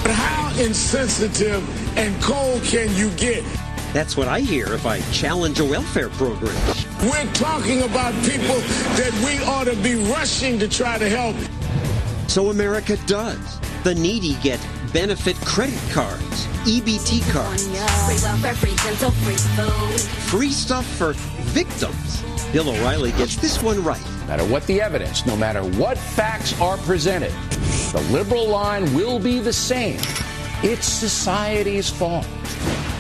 But how insensitive and cold can you get? That's what I hear if I challenge a welfare program. We're talking about people that we ought to be rushing to try to help. So America does. The needy get benefit credit cards, EBT cards. Free stuff for victims. Bill O'Reilly gets this one right. No matter what the evidence, no matter what facts are presented, the liberal line will be the same. It's society's fault.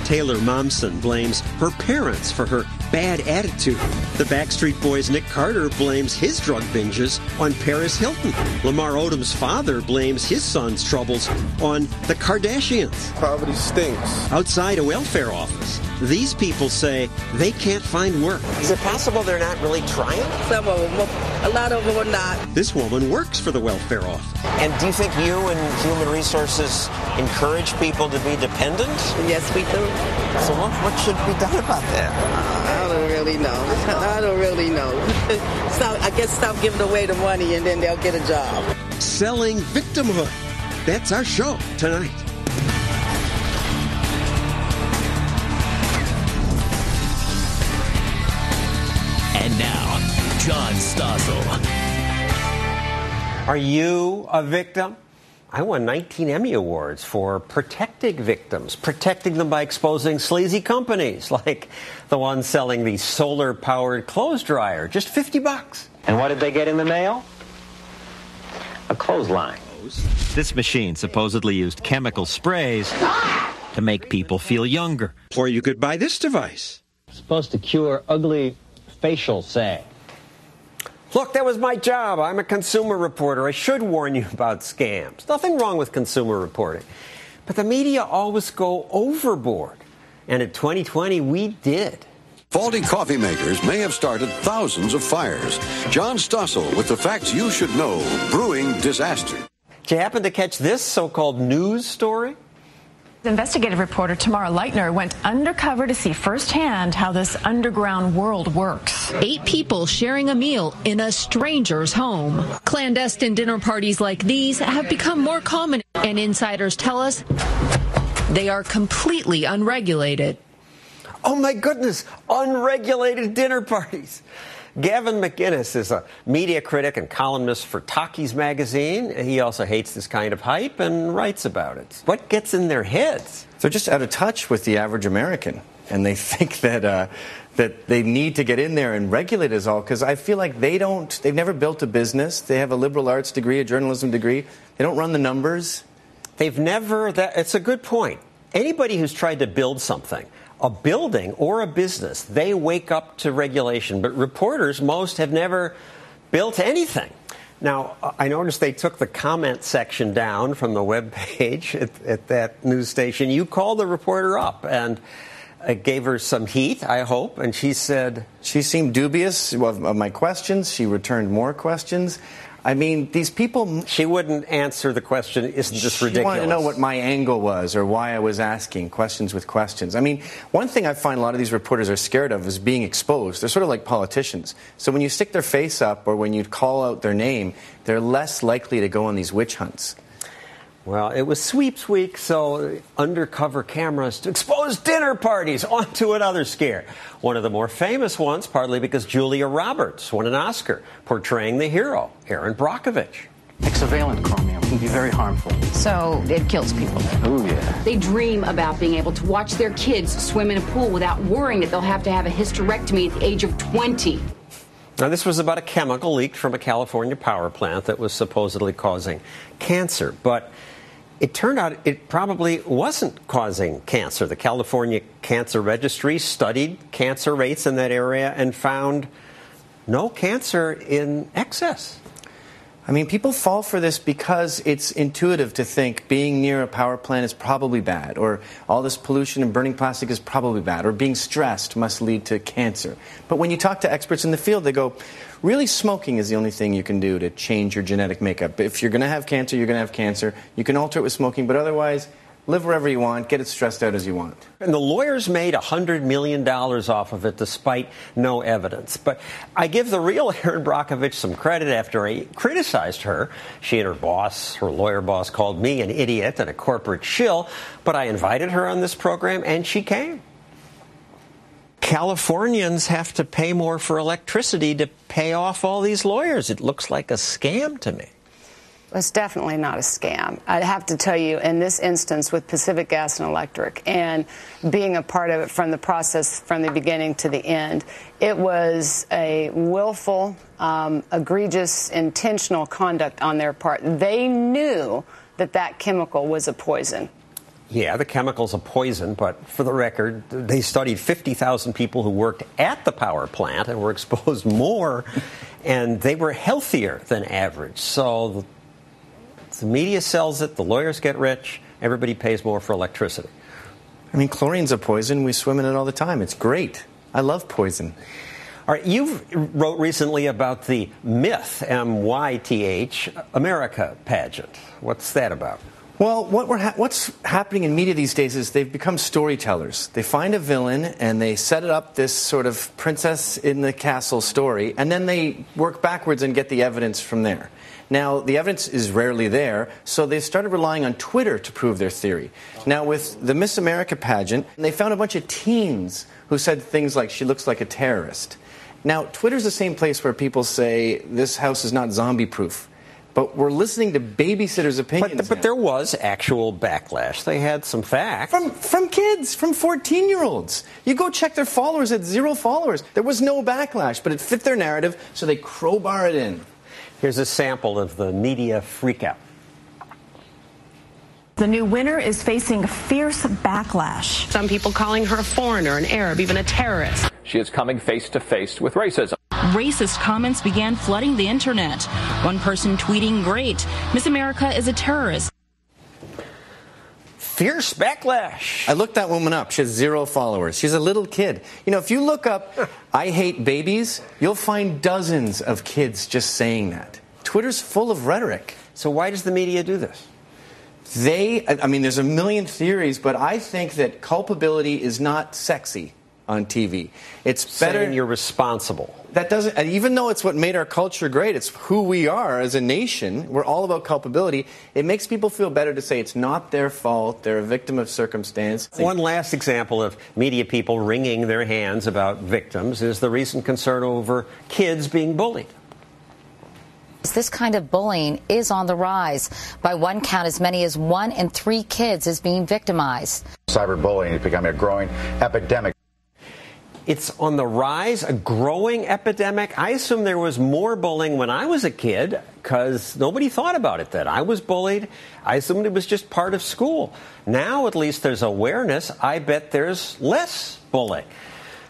Taylor Momsen blames her parents for her bad attitude. The Backstreet Boys' Nick Carter blames his drug binges on Paris Hilton. Lamar Odom's father blames his son's troubles on the Kardashians. Poverty stinks. Outside a welfare office, these people say they can't find work. Is it possible they're not really trying? Some of them, a lot of them are not. This woman works for the welfare office. And do you think you and Human Resources encourage people to be dependent? Yes, we do. So what should be done about that? I don't really know. I guess stop giving away the money and then they'll get a job. Selling victimhood. That's our show tonight. And now, John Stossel. Are you a victim? I won 19 Emmy Awards for protecting victims, protecting them by exposing sleazy companies like the one selling the solar-powered clothes dryer, just $50. And what did they get in the mail? A clothesline. This machine supposedly used chemical sprays to make people feel younger. Or you could buy this device. It's supposed to cure ugly facial sag. Look, that was my job. I'm a consumer reporter. I should warn you about scams. Nothing wrong with consumer reporting. But the media always go overboard. And in 2020, we did. Faulty coffee makers may have started thousands of fires. John Stossel with the facts you should know. Brewing disaster. Did you happen to catch this so-called news story? Investigative reporter Tamara Leitner went undercover to see firsthand how this underground world works. 8 people sharing a meal in a stranger's home. Clandestine dinner parties like these have become more common, and insiders tell us they are completely unregulated. Oh my goodness, unregulated dinner parties. Gavin McInnes is a media critic and columnist for Talkies magazine. He also hates this kind of hype and writes about it. What gets in their heads? They're just out of touch with the average American, and they think that they need to get in there and regulate us all, because I feel like they've never built a business. They have a liberal arts degree, a journalism degree. They don't run the numbers. It's a good point. Anybody who's tried to build something, a building or a business, they wake up to regulation. But reporters, most have never built anything. Now, I noticed they took the comment section down from the webpage at that news station. You called the reporter up and gave her some heat, I hope, and she said... She seemed dubious of my questions. She returned more questions. I mean, these people... She wouldn't answer the question, isn't this ridiculous? She wanted to know what my angle was or why I was asking questions with questions. I mean, one thing I find a lot of these reporters are scared of is being exposed. They're sort of like politicians. So when you stick their face up or when you call out their name, they're less likely to go on these witch hunts. Well, it was sweeps week, so undercover cameras to expose dinner parties. On to another scare. One of the more famous ones, partly because Julia Roberts won an Oscar portraying the hero, Aaron Brockovich. Hexavalent chromium can be very harmful. So it kills people. Oh, yeah. They dream about being able to watch their kids swim in a pool without worrying that they'll have to have a hysterectomy at the age of 20. Now, this was about a chemical leaked from a California power plant that was supposedly causing cancer, but it turned out it probably wasn't causing cancer. The California Cancer Registry studied cancer rates in that area and found no cancer in excess. I mean, people fall for this because it's intuitive to think being near a power plant is probably bad, or all this pollution and burning plastic is probably bad, or being stressed must lead to cancer. But when you talk to experts in the field, they go, really, smoking is the only thing you can do to change your genetic makeup. If you're going to have cancer, you're going to have cancer. You can alter it with smoking, but otherwise, live wherever you want, get as stressed out as you want. And the lawyers made $100 million off of it despite no evidence. But I give the real Erin Brockovich some credit after I criticized her. She and her boss, her lawyer boss, called me an idiot and a corporate shill. But I invited her on this program, and she came. Californians have to pay more for electricity to pay off all these lawyers. It looks like a scam to me. It's definitely not a scam. I'd have to tell you, in this instance with Pacific Gas and Electric and being a part of it from the process from the beginning to the end, it was a willful, egregious, intentional conduct on their part. They knew that that chemical was a poison. Yeah, the chemical's a poison, but for the record, they studied 50,000 people who worked at the power plant and were exposed more, and they were healthier than average. So the media sells it, the lawyers get rich, everybody pays more for electricity. I mean, chlorine's a poison. We swim in it all the time. It's great. I love poison. All right, you wrote recently about the Myth, M-Y-T-H, America pageant. What's that about? Well, what's happening in media these days is they've become storytellers. They find a villain and they set it up, this sort of princess in the castle story, and then they work backwards and get the evidence from there. Now, the evidence is rarely there, so they started relying on Twitter to prove their theory. Now, with the Miss America pageant, they found a bunch of teens who said things like, she looks like a terrorist. Now, Twitter's the same place where people say, this house is not zombie-proof. But we're listening to babysitters' opinions. But there was actual backlash. They had some facts. From kids, from 14-year-olds. You go check their followers at 0 followers. There was no backlash, but it fit their narrative, so they crowbar it in. Here's a sample of the media freakout. The new winner is facing fierce backlash. Some people calling her a foreigner, an Arab, even a terrorist. She is coming face to face with racism. Racist comments began flooding the internet. One person tweeting, "Great, Miss America is a terrorist." Fierce backlash. I looked that woman up. She has 0 followers. She's a little kid. You know, if you look up, I hate babies, you'll find dozens of kids just saying that. Twitter's full of rhetoric. So why does the media do this? I mean, there's a million theories, but I think that culpability is not sexy on TV. It's better. Saying you're responsible. That doesn't, even though it's what made our culture great, it's who we are as a nation. We're all about culpability. It makes people feel better to say it's not their fault. They're a victim of circumstance. One last example of media people wringing their hands about victims is the recent concern over kids being bullied. This kind of bullying is on the rise. By one count, as many as 1 in 3 kids is being victimized. Cyberbullying is becoming a growing epidemic. It's on the rise, a growing epidemic. I assume there was more bullying when I was a kid because nobody thought about it then. I was bullied. I assumed it was just part of school. Now, at least, there's awareness. I bet there's less bullying.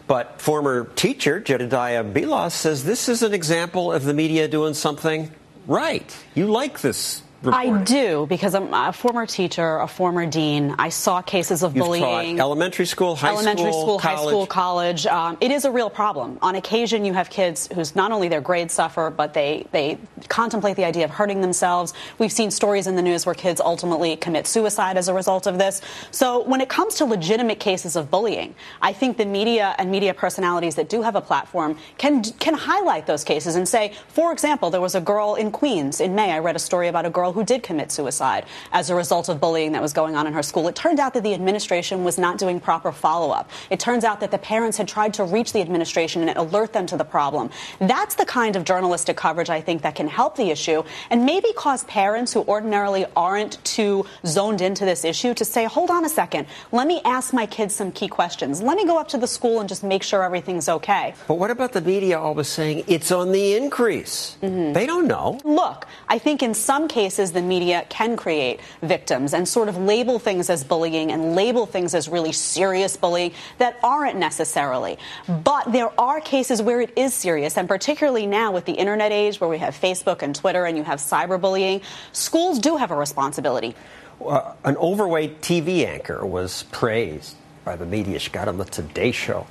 But former teacher Jedediah Bila says this is an example of the media doing something right. You like this reporting. I do, because I'm a former teacher, a former dean. I saw cases of bullying. Taught elementary school, high school, college. It is a real problem. On occasion, you have kids whose not only their grades suffer, but they contemplate the idea of hurting themselves. We've seen stories in the news where kids ultimately commit suicide as a result of this. So when it comes to legitimate cases of bullying, I think the media and media personalities that do have a platform can highlight those cases and say, for example, there was a girl in Queens in May. I read a story about a girl who did commit suicide as a result of bullying that was going on in her school. It turned out that the administration was not doing proper follow-up. It turns out that the parents had tried to reach the administration and alert them to the problem. That's the kind of journalistic coverage, I think, that can help the issue and maybe cause parents who ordinarily aren't too zoned into this issue to say, hold on a second, let me ask my kids some key questions. Let me go up to the school and just make sure everything's okay. But what about the media always saying it's on the increase? Mm-hmm. They don't know. Look, I think in some cases the media can create victims and sort of label things as bullying and label things as really serious bullying that aren't necessarily. But there are cases where it is serious, and particularly now with the internet age where we have Facebook and Twitter and you have cyberbullying, schools do have a responsibility. An overweight TV anchor was praised by the media. She got on the Today Show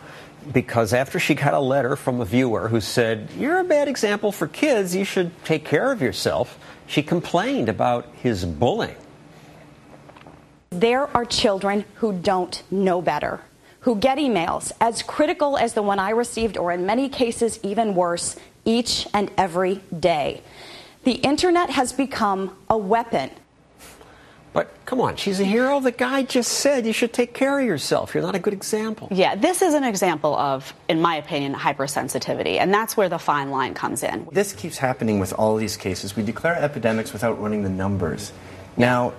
because after she got a letter from a viewer who said, "You're a bad example for kids, you should take care of yourself," she complained about his bullying. There are children who don't know better, who get emails as critical as the one I received, or in many cases even worse, each and every day. The internet has become a weapon. But come on, she's a hero. The guy just said you should take care of yourself. You're not a good example. Yeah, this is an example of, in my opinion, hypersensitivity, and that's where the fine line comes in. This keeps happening with all these cases. We declare epidemics without running the numbers. Now,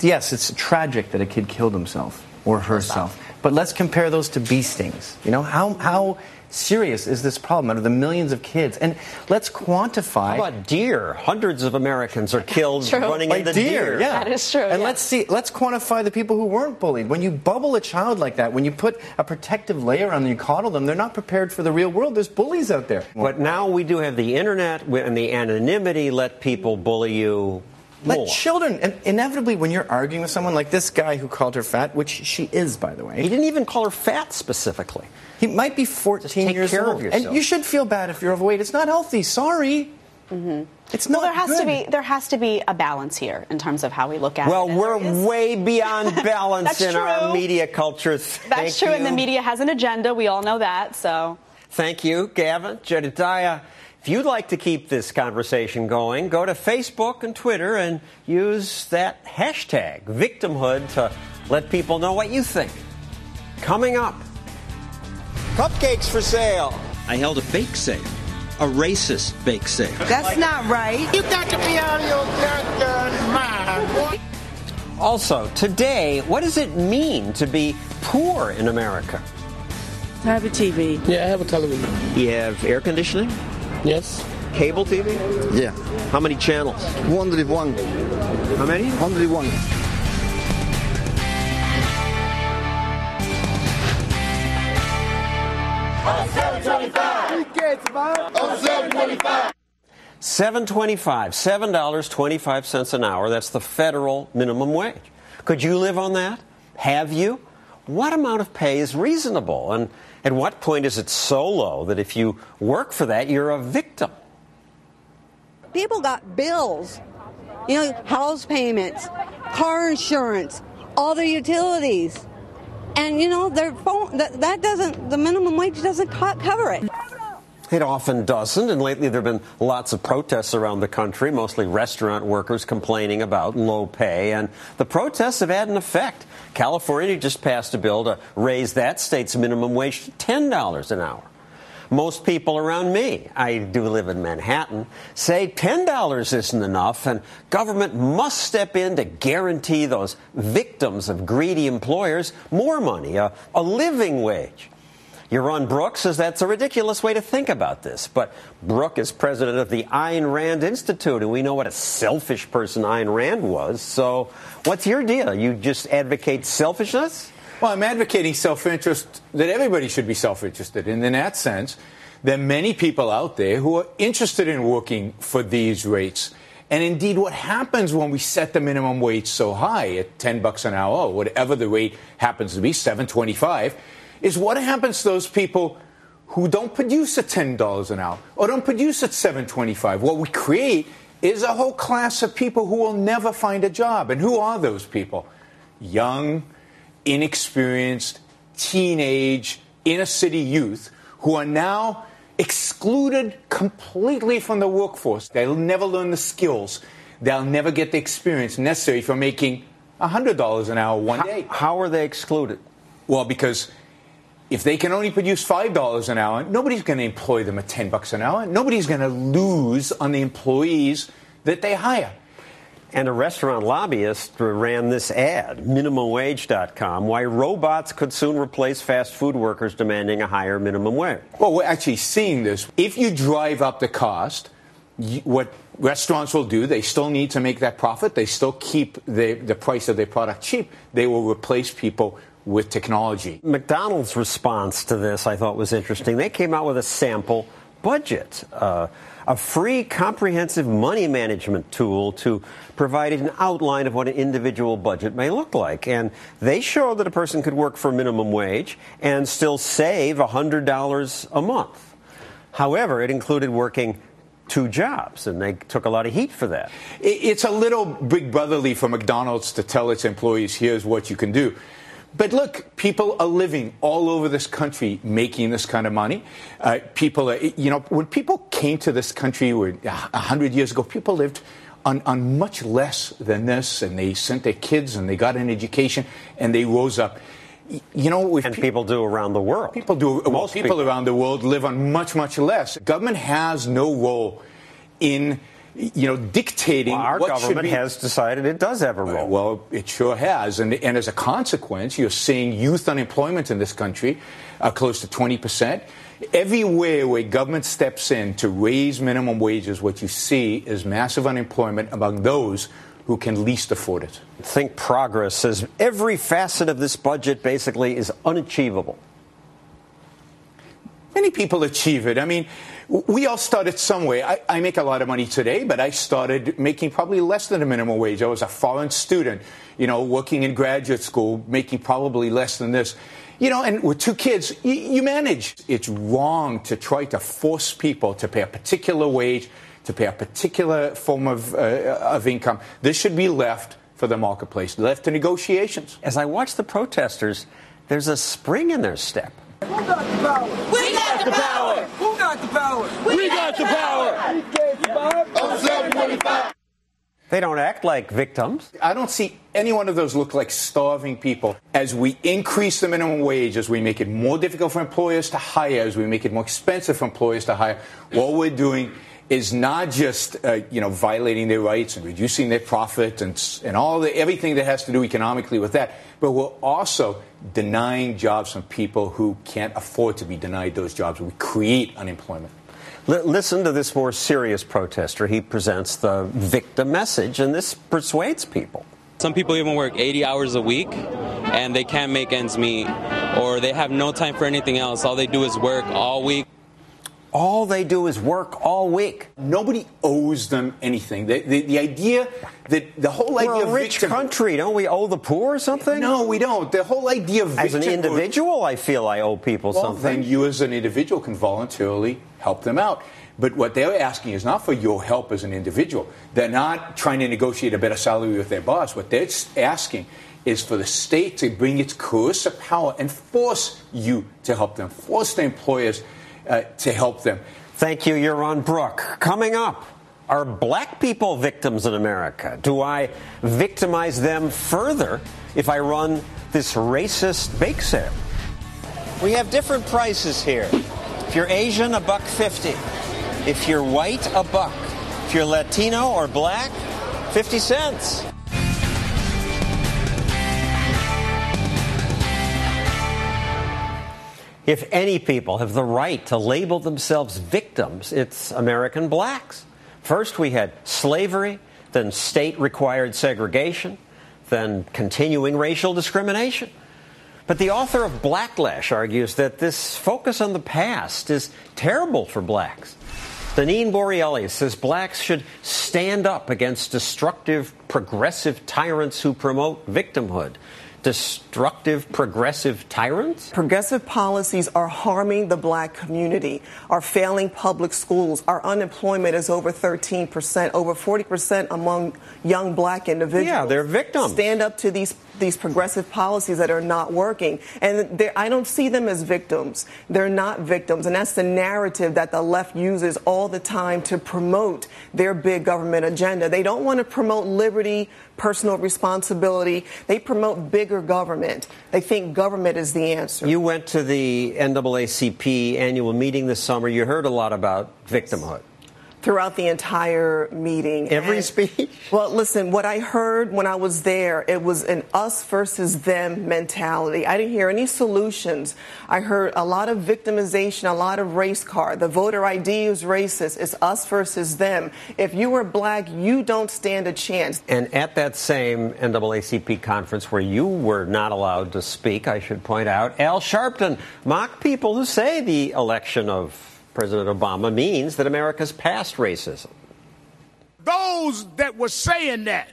yes, it's tragic that a kid killed himself or herself, but let's compare those to bee stings. You know, how serious is this problem out of the millions of kids? And let's quantify. How about deer? Hundreds of Americans are killed running into deer. Yeah. That is true. And let's quantify the people who weren't bullied. When you bubble a child like that, when you put a protective layer on them, you coddle them, they're not prepared for the real world. There's bullies out there. But now we do have the internet and the anonymity. Let people bully you more. Let children, and inevitably when you're arguing with someone like this guy who called her fat, which she is, by the way. He didn't even call her fat specifically. He might be 14 years old. And you should feel bad if you're overweight. It's not healthy. Sorry. Mm-hmm. It's not there has to be a balance here in terms of how we look at it. Well, we're way beyond balance in our media culture. That's true, and the media has an agenda. We all know that. So, thank you, Gavin. Jedediah, if you'd like to keep this conversation going, go to Facebook and Twitter and use that hashtag, Victimhood, to let people know what you think. Coming up. Cupcakes for sale. I held a bake sale, a racist bake sale. That's not right. You got to be out of your goddamn mind. Also, today, what does it mean to be poor in America? I have a TV. Yeah, I have a television. You have air conditioning? Yes. Cable TV? Yeah. How many channels? 101. How many? 101. $7.25, $7.25 an hour. That's the federal minimum wage. Could you live on that? Have you? What amount of pay is reasonable? And at what point is it so low that if you work for that, you're a victim? People got bills, house payments, car insurance, all their utilities. And, their phone, the minimum wage doesn't cover it. It often doesn't, and lately there have been lots of protests around the country, mostly restaurant workers complaining about low pay, and the protests have had an effect. California just passed a bill to raise that state's minimum wage to $10 an hour. Most people around me, I do live in Manhattan, say $10 isn't enough, and government must step in to guarantee those victims of greedy employers more money, a living wage. Yaron Brook says that's a ridiculous way to think about this. But Brook is president of the Ayn Rand Institute, and we know what a selfish person Ayn Rand was. So what's your deal? You just advocate selfishness? Well, I'm advocating self-interest, that everybody should be self-interested. And in that sense, there are many people out there who are interested in working for these rates. And indeed, what happens when we set the minimum wage so high at $10 an hour, or whatever the rate happens to be, $7.25, is what happens to those people who don't produce at $10 an hour or don't produce at $7.25. What we create is a whole class of people who will never find a job. And who are those people? Young, inexperienced, teenage, inner-city youth who are now excluded completely from the workforce. They'll never learn the skills. They'll never get the experience necessary for making $100 an hour one day. How are they excluded? Well, because if they can only produce $5 an hour, nobody's going to employ them at $10 an hour. Nobody's going to lose on the employees that they hire. And a restaurant lobbyist ran this ad, minimumwage.com, why robots could soon replace fast food workers demanding a higher minimum wage. Well, we're actually seeing this. If you drive up the cost, what restaurants will do, they still need to make that profit. They still keep the price of their product cheap. They will replace people with technology. McDonald's response to this, I thought, was interesting. They came out with a sample budget, a free comprehensive money management tool to provide an outline of what an individual budget may look like. And they showed that a person could work for minimum wage and still save $100 a month. However, it included working 2 jobs, and they took a lot of heat for that. It's a little big brotherly for McDonald's to tell its employees, here's what you can do. But look, people are living all over this country making this kind of money. People are, when people came to this country 100 years ago, people lived on much less than this, and they sent their kids and they got an education and they rose up. And people do around the world. Most people around the world live on much, much less. Government has no role in dictating our what government should be. has decided it does have a role. Well, it sure has. And as a consequence, you're seeing youth unemployment in this country close to 20%. Everywhere where government steps in to raise minimum wages, what you see is massive unemployment among those who can least afford it. Think Progress says every facet of this budget basically is unachievable. Many people achieve it. I mean, we all started somewhere. I make a lot of money today, but I started making probably less than a minimum wage. I was a foreign student, working in graduate school, making probably less than this. And with 2 kids, you manage. It's wrong to try to force people to pay a particular wage, to pay a particular form of income. This should be left for the marketplace, left to negotiations. As I watch the protesters, there's a spring in their step. Who got the power? We got the power. Who got the power? We got the power. They don't act like victims. I don't see any one of those look like starving people. As we increase the minimum wage, as we make it more difficult for employers to hire, as we make it more expensive for employers to hire, what we're doing is not just violating their rights and reducing their profit and everything that has to do economically with that, but we're also denying jobs from people who can't afford to be denied those jobs. We create unemployment. Listen to this more serious protester. He presents the victim message, and this persuades people. Some people even work 80 hours a week, and they can't make ends meet, or they have no time for anything else. All they do is work all week. All they do is work all week. Nobody owes them anything. The idea that the whole idea of rich country, don't we owe the poor or something? No, we don't. The whole idea of as an individual, I feel I owe people something. Then you as an individual can voluntarily help them out. But what they're asking is not for your help as an individual. They're not trying to negotiate a better salary with their boss. What they're asking is for the state to bring its coercive power and force you to help them, force the employers to help them. Thank you, Yaron. Brook. Coming up, are black people victims in America? Do I victimize them further if I run this racist bake sale? We have different prices here. If you're Asian, $1.50. If you're white, $1. If you're Latino or black, 50 cents. If any people have the right to label themselves victims, it's American blacks. First we had slavery, then state-required segregation, then continuing racial discrimination. But the author of Blacklash argues that this focus on the past is terrible for blacks. Deneen Borealis says blacks should stand up against destructive, progressive tyrants who promote victimhood. Destructive, progressive tyrants? Progressive policies are harming the black community, are failing public schools. Our unemployment is over 13%, over 40% among young black individuals. Yeah, they're victims. Stand up to these progressive policies that are not working. And I don't see them as victims. They're not victims. And that's the narrative that the left uses all the time to promote their big government agenda. They don't want to promote liberty, personal responsibility. They promote bigger government. They think government is the answer. You went to the NAACP annual meeting this summer. You heard a lot about victimhood. Throughout the entire meeting. Every speech? Well, listen, what I heard when I was there, it was an us versus them mentality. I didn't hear any solutions. I heard a lot of victimization, a lot of race card. The voter ID is racist. It's us versus them. If you were black, you don't stand a chance. And at that same NAACP conference where you were not allowed to speak, I should point out, Al Sharpton mocked people who say the election of President Obama means that America's past racism. Those that were saying that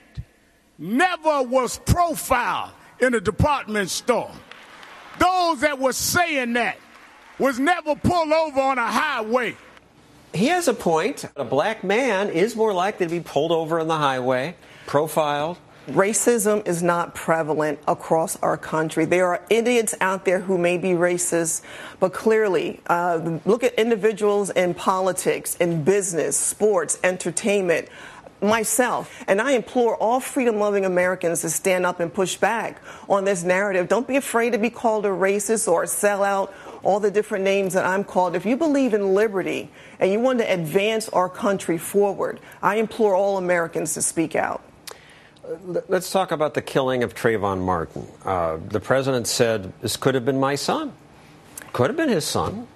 never was profiled in a department store. Those that were saying that was never pulled over on a highway. He has a point. A black man is more likely to be pulled over on the highway, profiled. Racism is not prevalent across our country. There are idiots out there who may be racist, but clearly, look at individuals in politics, in business, sports, entertainment, myself. And I implore all freedom-loving Americans to stand up and push back on this narrative. Don't be afraid to be called a racist or a sellout, all the different names that I'm called. If you believe in liberty and you want to advance our country forward, I implore all Americans to speak out. Let's talk about the killing of Trayvon Martin. The president said this could have been my son. Could have been his son.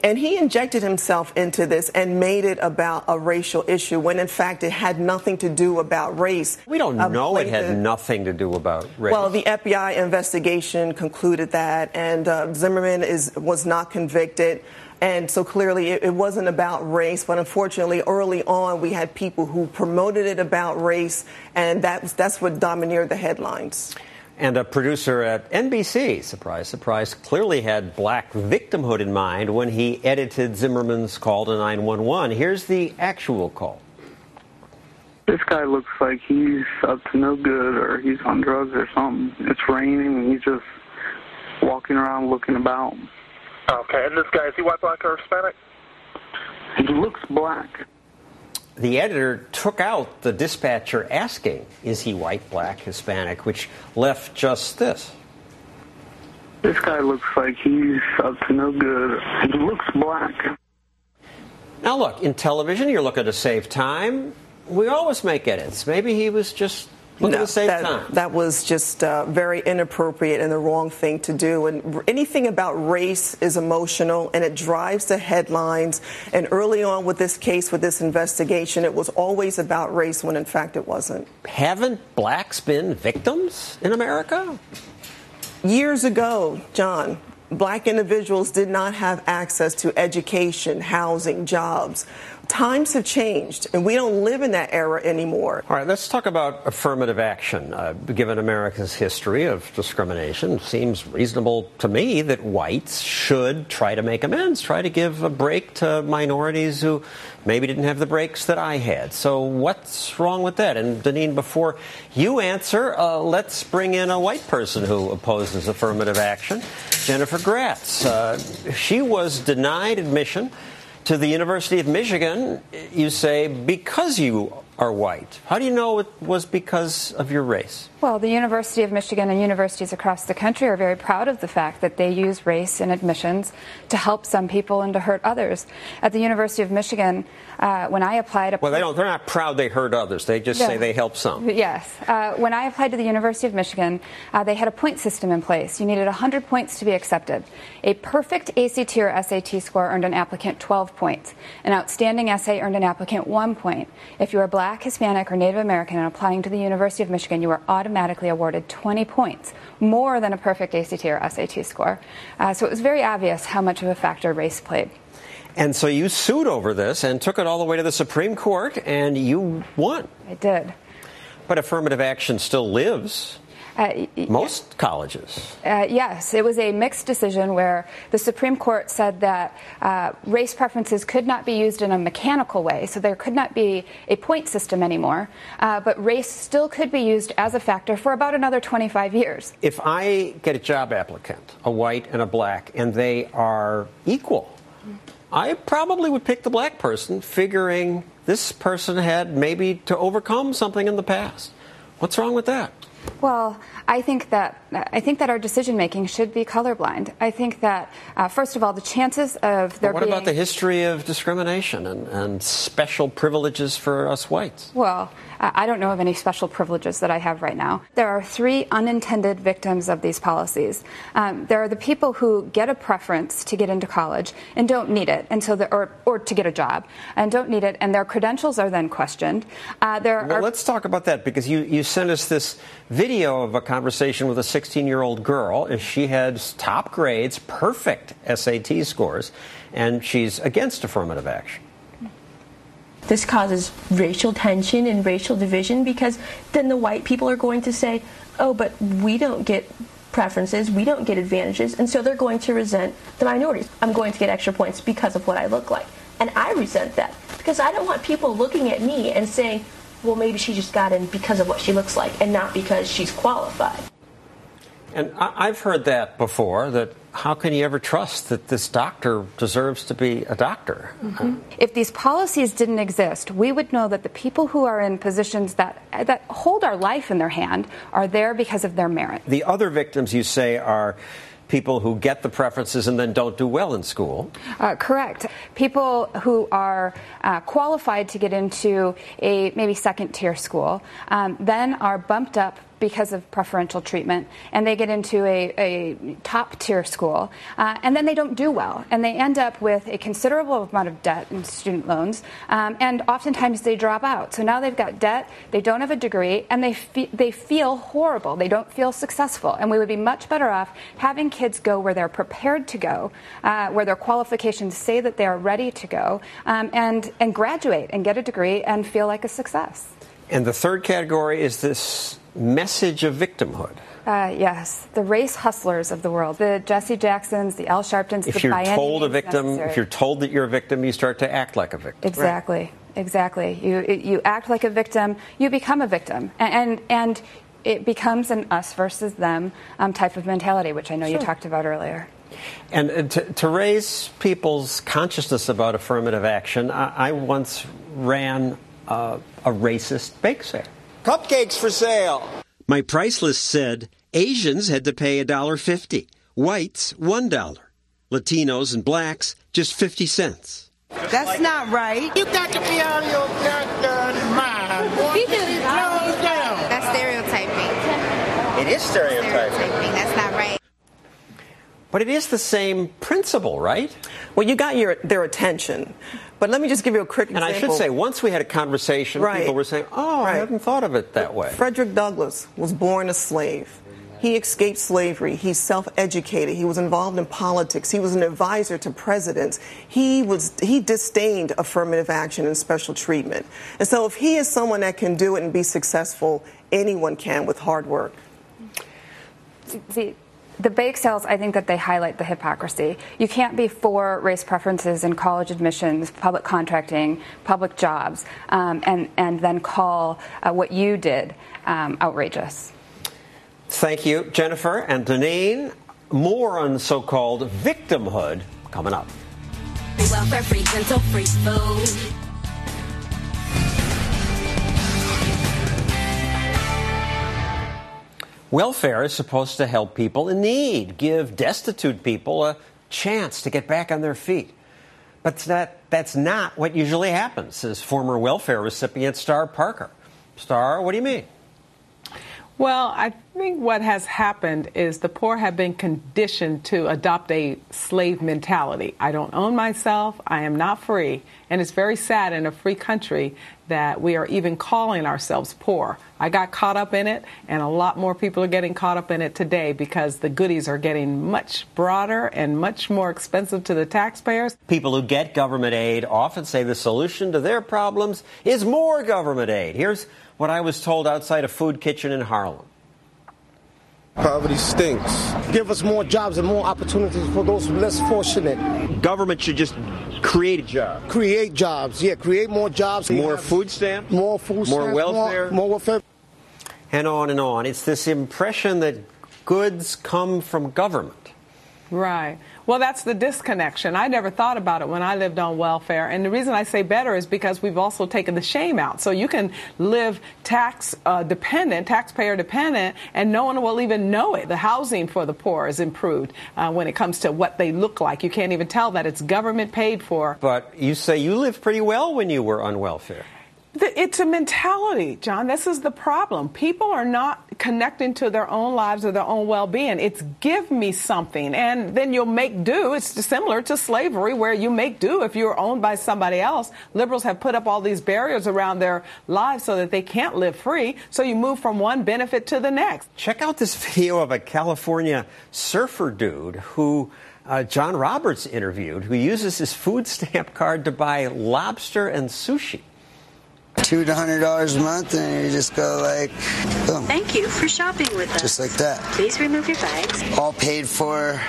And he injected himself into this and made it about a racial issue when, in fact, it had nothing to do about race. We don't know it had nothing to do about race. Well, the FBI investigation concluded that, and Zimmerman was not convicted. And so clearly it wasn't about race, but unfortunately early on we had people who promoted it about race, and that's what domineered the headlines. And a producer at NBC, surprise, surprise, clearly had black victimhood in mind when he edited Zimmerman's call to 911. Here's the actual call. This guy looks like he's up to no good, or he's on drugs or something. It's raining and he's just walking around looking about. Okay, and this guy, is he white, black, or Hispanic? He looks black. The editor took out the dispatcher asking, is he white, black, Hispanic, which left just this. This guy looks like he's up to no good. He looks black. Now look, in television, you're looking to save time. We always make edits. Maybe he was just looking to save time. That was just very inappropriate and the wrong thing to do. And anything about race is emotional, and it drives the headlines. And early on with this case, with this investigation, it was always about race when, in fact, it wasn't. Haven't blacks been victims in America? Years ago, John, black individuals did not have access to education, housing, jobs. Times have changed, and we don't live in that era anymore. All right, let's talk about affirmative action. Given America's history of discrimination, it seems reasonable to me that whites should try to make amends, try to give a break to minorities who maybe didn't have the breaks that I had. So what's wrong with that? And Deneen, before you answer, let's bring in a white person who opposes affirmative action, Jennifer Gratz. She was denied admission to the University of Michigan, you say, because you are white. How do you know it was because of your race? Well, the University of Michigan and universities across the country are very proud of the fact that they use race in admissions to help some people and to hurt others. At the University of Michigan, when I applied... Well, they're not proud they hurt others. They just say they help some. Yes. When I applied to the University of Michigan, they had a point system in place. You needed 100 points to be accepted. A perfect ACT or SAT score earned an applicant 12 points. An outstanding essay earned an applicant 1 point. If you are Black, Hispanic, or Native American and applying to the University of Michigan, you are automatically awarded 20 points, more than a perfect ACT or SAT score. So it was very obvious how much of a factor race played. And so you sued over this and took it all the way to the Supreme Court, and you won. I did. But affirmative action still lives. Most colleges. Yes, it was a mixed decision where the Supreme Court said that race preferences could not be used in a mechanical way, so there could not be a point system anymore, but race still could be used as a factor for about another 25 years. If I get a job applicant, a white and a black, and they are equal, I probably would pick the black person, figuring this person had maybe to overcome something in the past. What's wrong with that? Well, I think that our decision making should be colorblind. I think that first of all, the chances of there being... What about the history of discrimination and special privileges for us whites? Well, I don't know of any special privileges that I have right now. There are 3 unintended victims of these policies. There are the people who get a preference to get into college and don't need it, and so or to get a job and don't need it, and their credentials are then questioned. Let's talk about that, because you sent us this video of a conversation with a 16-year-old girl. She had top grades, perfect SAT scores, and she's against affirmative action. This causes racial tension and racial division, because then the white people are going to say, oh, but we don't get preferences, we don't get advantages, and so they're going to resent the minorities. I'm going to get extra points because of what I look like. And I resent that because I don't want people looking at me and saying, well, maybe she just got in because of what she looks like and not because she's qualified. And I've heard that before, that how can you ever trust that this doctor deserves to be a doctor? Mm-hmm. If these policies didn't exist, we would know that the people who are in positions that hold our life in their hand are there because of their merit. The other victims, you say, are people who get the preferences and then don't do well in school. Correct. People who are qualified to get into a maybe second-tier school then are bumped up because of preferential treatment, and they get into a top-tier school, and then they don't do well, and they end up with a considerable amount of debt and student loans, and oftentimes they drop out. So now they've got debt, they don't have a degree, and they feel horrible. They don't feel successful, and we would be much better off having kids go where they're prepared to go, where their qualifications say that they are ready to go, and graduate and get a degree and feel like a success. And the third category is this message of victimhood. Yes, the race hustlers of the world, the Jesse Jacksons, the Al Sharptons. If you're told a victim, if you're told that you're a victim, you start to act like a victim. Exactly, right. Exactly. You act like a victim, you become a victim, and it becomes an us versus them type of mentality, which I know you talked about earlier. And to raise people's consciousness about affirmative action, I once ran a racist bake sale. Cupcakes for sale. My price list said Asians had to pay $1.50, whites $1, Latinos and blacks just 50 cents. That's not right. You got to be out of your goddamn mind. Close down. That's stereotyping. It is stereotyping. That's not right. But it is the same principle, right? Well, you got their attention. But let me just give you a quick example. And I should say, once we had a conversation, people were saying, I hadn't thought of it that way. Frederick Douglass was born a slave. He escaped slavery. He's self-educated. He was involved in politics. He was an advisor to presidents. He disdained affirmative action and special treatment. And so if he is someone that can do it and be successful, anyone can with hard work. The bake sales, I think that they highlight the hypocrisy. You can't be for race preferences in college admissions, public contracting, public jobs, and then call what you did outrageous. Thank you, Jennifer and Deneen. More on so-called victimhood coming up. Welfare free, dental free food. Welfare is supposed to help people in need, give destitute people a chance to get back on their feet. But that's not what usually happens, says former welfare recipient Star Parker. Star, what do you mean? Well, I think what has happened is the poor have been conditioned to adopt a slave mentality. I don't own myself. I am not free. And it's very sad in a free country that we are even calling ourselves poor. I got caught up in it, and a lot more people are getting caught up in it today because the goodies are getting much broader and much more expensive to the taxpayers. People who get government aid often say the solution to their problems is more government aid. Here's what I was told outside a food kitchen in Harlem. Poverty stinks. Give us more jobs and more opportunities for those less fortunate. Government should just create jobs. Create jobs, yeah. Create more jobs. More food stamps. More food stamps. More welfare. More welfare. And on and on. It's this impression that goods come from government. Right. Well, that's the disconnection. I never thought about it when I lived on welfare. And the reason I say better is because we've also taken the shame out. So you can live taxpayer dependent, and no one will even know it. The housing for the poor is improved when it comes to what they look like. You can't even tell that it's government paid for. But you say you lived pretty well when you were on welfare. It's a mentality, John. This is the problem. People are not connecting to their own lives or their own well-being. It's give me something, and then you'll make do. It's similar to slavery, where you make do if you're owned by somebody else. Liberals have put up all these barriers around their lives so that they can't live free, so you move from one benefit to the next. Check out this video of a California surfer dude who John Roberts interviewed, who uses his food stamp card to buy lobster and sushi. $200 a month, and you just go like, boom. Thank you for shopping with us. Just like that. Please remove your bags. All paid for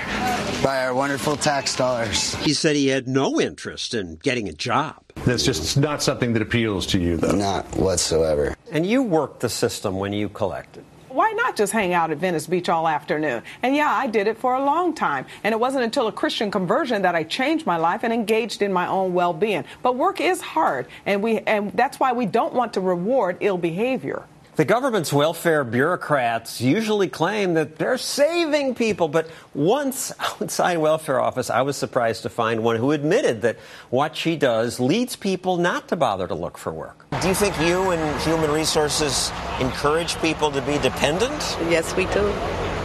by our wonderful tax dollars. He said he had no interest in getting a job. That's just not something that appeals to you, though. Not whatsoever. And you worked the system when you collected. Why not just hang out at Venice Beach all afternoon? And yeah, I did it for a long time. And it wasn't until a Christian conversion that I changed my life and engaged in my own well-being. But work is hard, and that's why we don't want to reward ill behavior. The government's welfare bureaucrats usually claim that they're saving people, but once outside welfare office, I was surprised to find one who admitted that what she does leads people not to bother to look for work. Do you think you and Human Resources encourage people to be dependent? Yes, we do.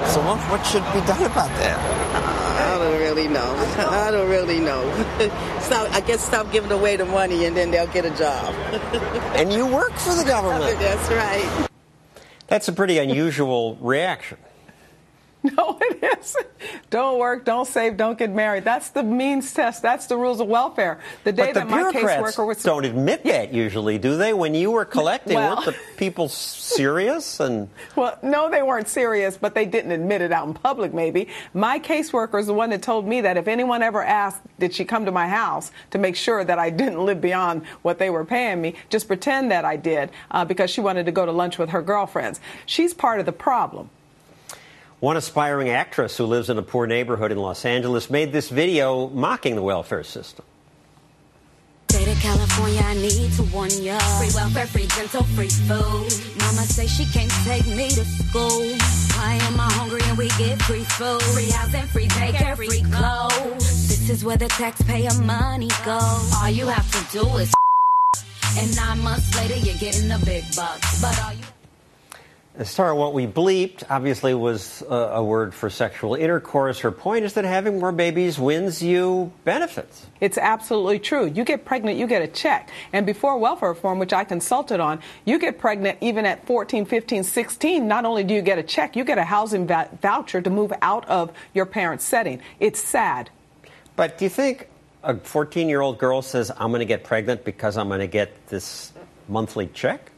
So what should be done about that? I don't really know. I don't really know. I guess stop giving away the money and then they'll get a job. And you work for the government. That's right. That's a pretty unusual reaction. No, it isn't. Don't work, don't save, don't get married. That's the means test. That's the rules of welfare. The day that my caseworker was... don't admit that usually, do they? When you were collecting, weren't the people serious? Well, no, they weren't serious, but they didn't admit it out in public, maybe. My caseworker is the one that told me that if anyone ever asked, did she come to my house to make sure that I didn't live beyond what they were paying me, just pretend that I did, because she wanted to go to lunch with her girlfriends. She's part of the problem. One aspiring actress who lives in a poor neighborhood in Los Angeles made this video mocking the welfare system. State of California, I need to warn ya. Free welfare, free dental, free food. Mama say she can't take me to school. I am hungry and we get free food. Free housing, free daycare, free clothes. This is where the taxpayer money goes. All you have to do is and 9 months later you're getting the big bucks. But all you... Star, what we bleeped, obviously, was a word for sexual intercourse. Her point is that having more babies wins you benefits. It's absolutely true. You get pregnant, you get a check. And before welfare reform, which I consulted on, you get pregnant even at 14, 15, 16. Not only do you get a check, you get a housing voucher to move out of your parents' setting. It's sad. But do you think a 14-year-old girl says, I'm going to get pregnant because I'm going to get this monthly check?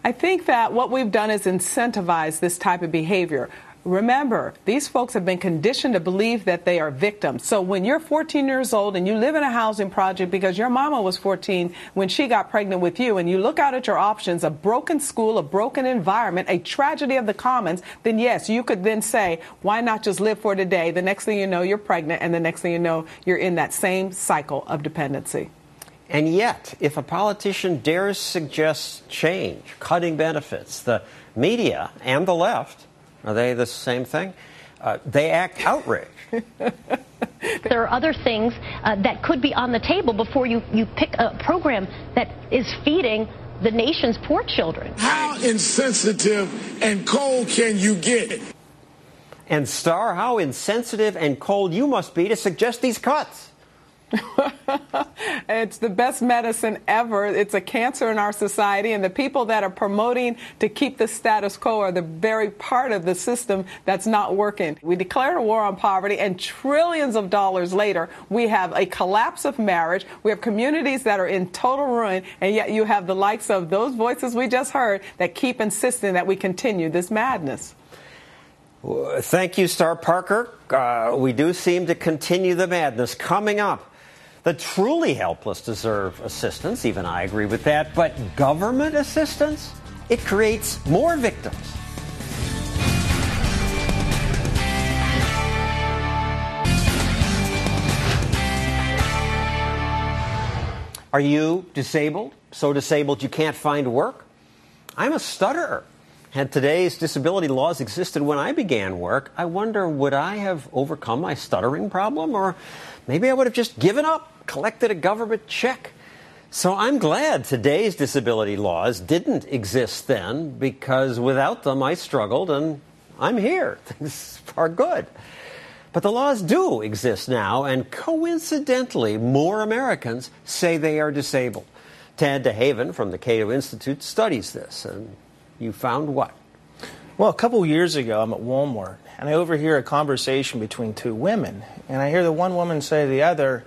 I think that what we've done is incentivize this type of behavior. Remember, these folks have been conditioned to believe that they are victims. So when you're 14 years old and you live in a housing project because your mama was 14 when she got pregnant with you, and you look out at your options, a broken school, a broken environment, a tragedy of the commons, then yes, you could then say, why not just live for today? The next thing you know, you're pregnant, and the next thing you know, you're in that same cycle of dependency. And yet, if a politician dares suggest change, cutting benefits, the media and the left, are they the same thing? They act outraged. There are other things that could be on the table before you pick a program that is feeding the nation's poor children. How insensitive and cold can you get? And Star, how insensitive and cold you must be to suggest these cuts. It's the best medicine ever. It's a cancer in our society, and the people that are promoting to keep the status quo are the very part of the system that's not working. We declared a war on poverty, and trillions of dollars later, we have a collapse of marriage. We have communities that are in total ruin, and yet you have the likes of those voices we just heard that keep insisting that we continue this madness. Thank you, Star Parker. We do seem to continue the madness. Coming up, the truly helpless deserve assistance. Even I agree with that. But government assistance? It creates more victims. Are you disabled? So disabled you can't find work? I'm a stutterer. Had today's disability laws existed when I began work, I wonder, would I have overcome my stuttering problem? Or maybe I would have just given up, collected a government check. So I'm glad today's disability laws didn't exist then, because without them I struggled, and I'm here. Things are good. But the laws do exist now, and coincidentally, more Americans say they are disabled. Tad DeHaven from the Cato Institute studies this, and you found what? Well, a couple years ago, I'm at Walmart, and I overhear a conversation between two women. And I hear the one woman say to the other,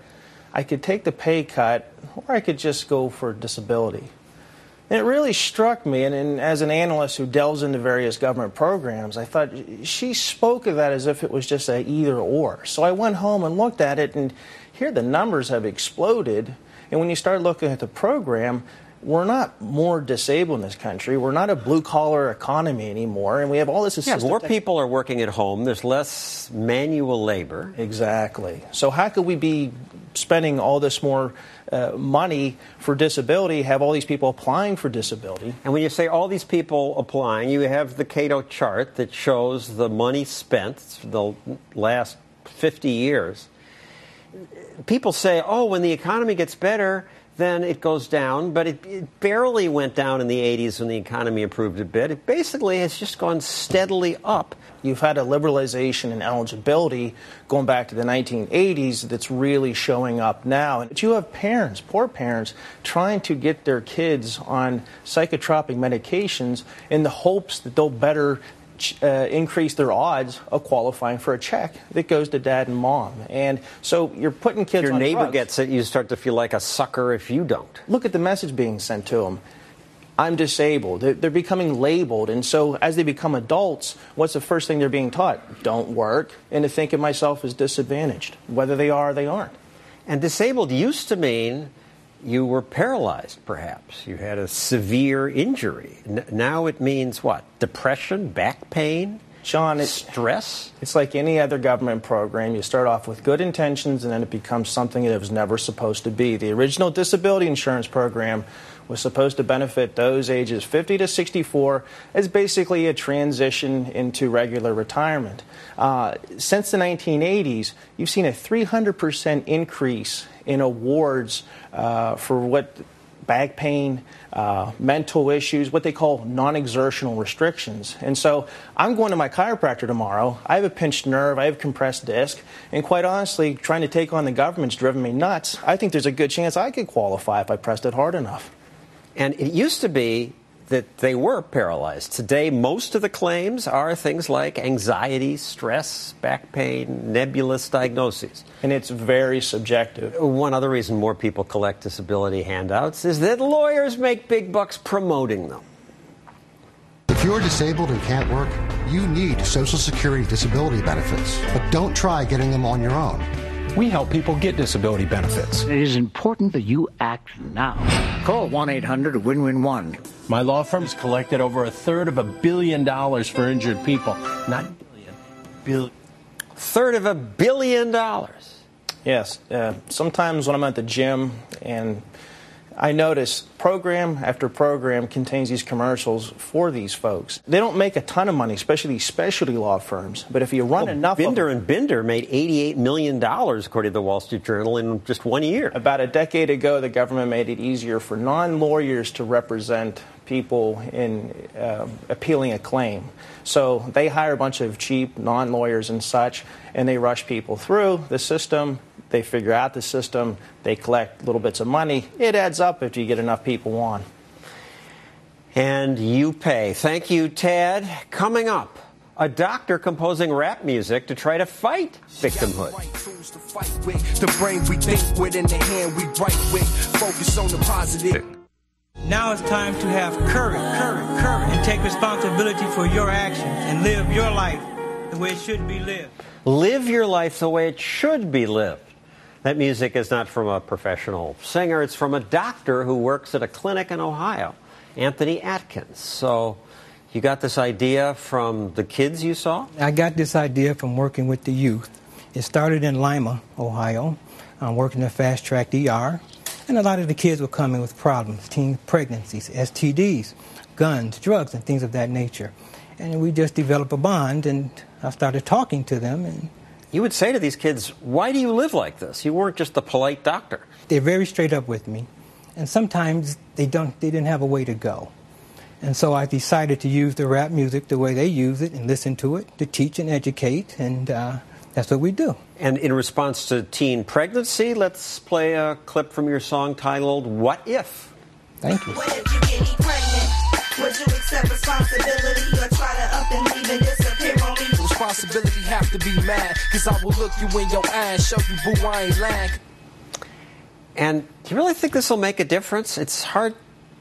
I could take the pay cut, or I could just go for disability. And it really struck me, and as an analyst who delves into various government programs, I thought she spoke of that as if it was just a either or. So I went home and looked at it, and here the numbers have exploded. And when you start looking at the program, we're not more disabled in this country. We're not a blue-collar economy anymore, and we have all this assistive. Yeah, more people are working at home. There's less manual labor. Exactly. So how could we be spending all this more money for disability, have all these people applying for disability? And when you say all these people applying, you have the Cato chart that shows the money spent the last 50 years. People say, oh, when the economy gets better, then it goes down, but it barely went down in the 80s when the economy improved a bit. It basically has just gone steadily up. You've had a liberalization in eligibility going back to the 1980s that's really showing up now. But you have parents, poor parents, trying to get their kids on psychotropic medications in the hopes that they'll better increase their odds of qualifying for a check that goes to dad and mom. And so you're putting kids on drugs. Your neighbor gets it, you start to feel like a sucker if you don't. Look at the message being sent to them. I'm disabled. They're becoming labeled. And so as they become adults, what's the first thing they're being taught? Don't work. And to think of myself as disadvantaged, whether they are or they aren't. And disabled used to mean you were paralyzed, perhaps. You had a severe injury. Now it means what? Depression, back pain, Sean, stress? It's like any other government program. You start off with good intentions, and then it becomes something that it was never supposed to be. The original disability insurance program was supposed to benefit those ages 50 to 64 as basically a transition into regular retirement. Since the 1980s, you've seen a 300% increase in awards for what back pain, mental issues, what they call non-exertional restrictions. And so I'm going to my chiropractor tomorrow. I have a pinched nerve, I have compressed disc, and quite honestly, trying to take on the government's driven me nuts. I think there's a good chance I could qualify if I pressed it hard enough. And it used to be that they were paralyzed. Today, most of the claims are things like anxiety, stress, back pain, nebulous diagnoses. And it's very subjective. One other reason more people collect disability handouts is that lawyers make big bucks promoting them. If you're disabled and can't work, you need Social Security disability benefits. But don't try getting them on your own. We help people get disability benefits. It is important that you act now. Call 1-800-WIN-WIN-1. My law firm has collected over $350 million for injured people. Not billion. $350 million. Yes. Sometimes when I'm at the gym and I notice program after program contains these commercials for these folks. They don't make a ton of money, especially these specialty law firms. But if you run enough Binder and Binder made $88 million, according to the Wall Street Journal, in just 1 year. About a decade ago, the government made it easier for non-lawyers to represent people in appealing a claim. So they hire a bunch of cheap non-lawyers and such, and they rush people through the system. They figure out the system. They collect little bits of money. It adds up if you get enough people on. And you pay. Thank you, Tad. Coming up, a doctor composing rap music to try to fight victimhood. The brain we think with and the hand we write with. Focus on the positive. Now it's time to have courage, and take responsibility for your actions and live your life the way it should be lived. Live your life the way it should be lived. That music is not from a professional singer. It's from a doctor who works at a clinic in Ohio, Anthony Atkins. So you got this idea from the kids you saw? I got this idea from working with the youth. It started in Lima, Ohio. I'm working in Fast Track ER. And a lot of the kids were coming with problems, teen pregnancies, STDs, guns, drugs, and things of that nature. And we just developed a bond, and I started talking to them. And you would say to these kids, why do you live like this? You weren't just a polite doctor. They're very straight up with me. And sometimes they didn't have a way to go. And so I decided to use the rap music the way they use it and listen to it to teach and educate, and that's what we do. And in response to teen pregnancy, let's play a clip from your song titled, What If? Thank you. What if you get me pregnant? Would you accept responsibility or try to up and leave and disappear on me? Responsibility have to be mad, cause I will look you in your eye and show you boo I ain't lying. And do you really think this will make a difference? It's hard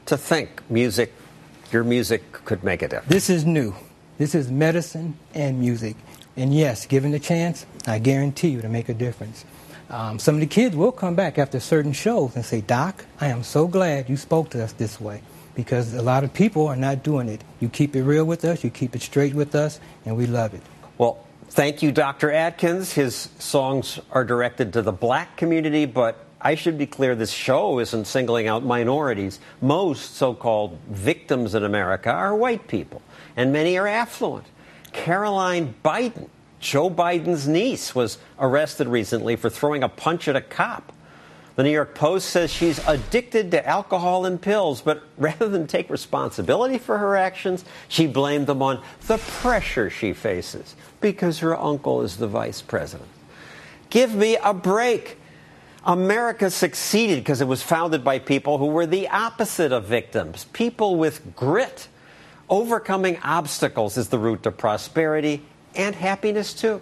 to think your music could make a difference. This is new. This is medicine and music. And yes, given the chance, I guarantee you to make a difference. Some of the kids will come back after certain shows and say, Doc, I am so glad you spoke to us this way, because a lot of people are not doing it. You keep it real with us, you keep it straight with us, and we love it. Well, thank you, Dr. Atkins. His songs are directed to the black community, but I should be clear, this show isn't singling out minorities. Most so-called victims in America are white people, and many are affluent. Caroline Biden, Joe Biden's niece, was arrested recently for throwing a punch at a cop. The New York Post says she's addicted to alcohol and pills, but rather than take responsibility for her actions, she blamed them on the pressure she faces because her uncle is the vice president. Give me a break. America succeeded because it was founded by people who were the opposite of victims, people with grit. Overcoming obstacles is the route to prosperity and happiness, too.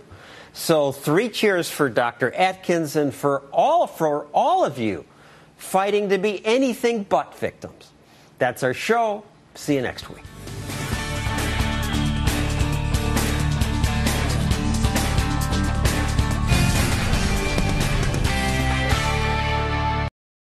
So 3 cheers for Dr. Atkins and for all of you fighting to be anything but victims. That's our show. See you next week.